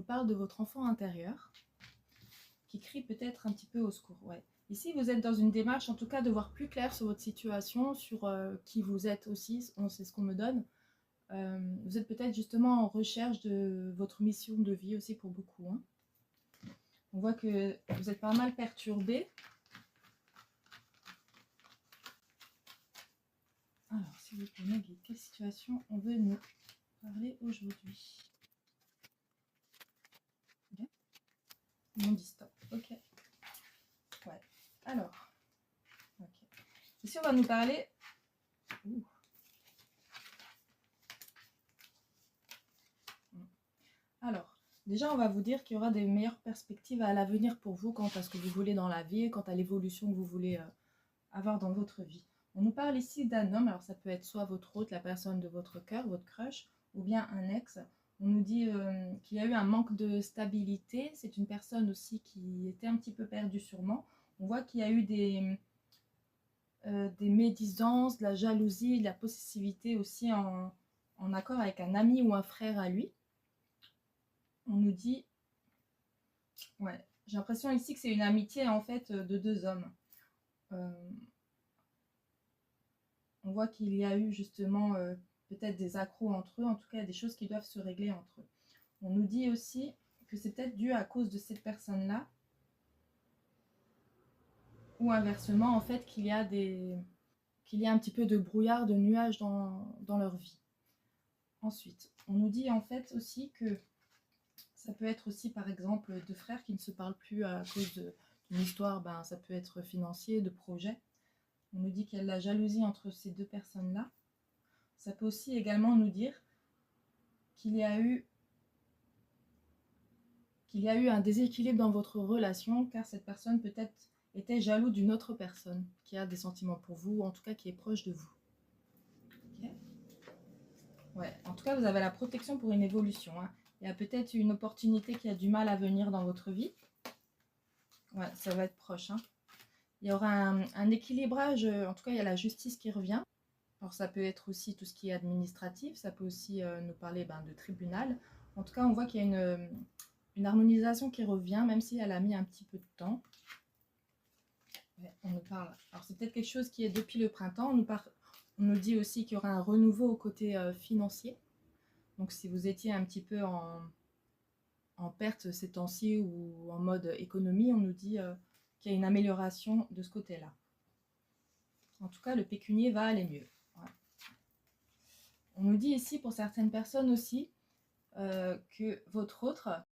parle de votre enfant intérieur qui crie peut-être un petit peu au secours. Ouais. Ici, vous êtes dans une démarche, en tout cas, de voir plus clair sur votre situation, sur qui vous êtes aussi, c'est ce qu'on me donne. Vous êtes peut-être justement en recherche de votre mission de vie aussi pour beaucoup. Hein. On voit que vous êtes pas mal perturbé. Alors, s'il vous plaît, Nagui, quelle situation on veut nous parler aujourd'hui? On dit stop. Ok. Ouais. Alors. Ok. Ici, on va nous parler. Ouh. Alors, déjà, on va vous dire qu'il y aura des meilleures perspectives à l'avenir pour vous quant à ce que vous voulez dans la vie, quant à l'évolution que vous voulez avoir dans votre vie. On nous parle ici d'un homme, alors ça peut être soit votre hôte, la personne de votre cœur, votre crush, ou bien un ex. On nous dit qu'il y a eu un manque de stabilité. C'est une personne aussi qui était un petit peu perdue sûrement. On voit qu'il y a eu des médisances, de la jalousie, de la possessivité aussi en accord avec un ami ou un frère à lui. On nous dit, ouais, j'ai l'impression ici que c'est une amitié en fait de deux hommes. On voit qu'il y a eu justement peut-être des accros entre eux, en tout cas des choses qui doivent se régler entre eux. On nous dit aussi que c'est peut-être dû à cause de cette personne-là, ou inversement en fait qu'il y a un petit peu de brouillard, de nuages dans leur vie. Ensuite, on nous dit en fait aussi que ça peut être aussi par exemple deux frères qui ne se parlent plus à cause d'une histoire, ben, ça peut être financier, de projet. On nous dit qu'il y a de la jalousie entre ces deux personnes-là. Ça peut aussi également nous dire qu'il y a eu un déséquilibre dans votre relation, car cette personne peut-être était jaloux d'une autre personne qui a des sentiments pour vous, ou en tout cas qui est proche de vous. Okay. Ouais, en tout cas, vous avez la protection pour une évolution. Hein. Il y a peut-être une opportunité qui a du mal à venir dans votre vie. Ouais, ça va être proche. Hein. Il y aura un équilibrage, en tout cas, il y a la justice qui revient. Alors, ça peut être aussi tout ce qui est administratif, ça peut aussi nous parler de tribunal. En tout cas, on voit qu'il y a une harmonisation qui revient, même si elle a mis un petit peu de temps. Ouais, on nous parle. Alors, c'est peut-être quelque chose qui est depuis le printemps. On nous dit aussi qu'il y aura un renouveau au côté financier. Donc, si vous étiez un petit peu en perte ces temps-ci ou en mode économie, on nous dit qu'il y a une amélioration de ce côté-là. En tout cas, le pécunier va aller mieux. Ouais. On nous dit ici, pour certaines personnes aussi, que votre autre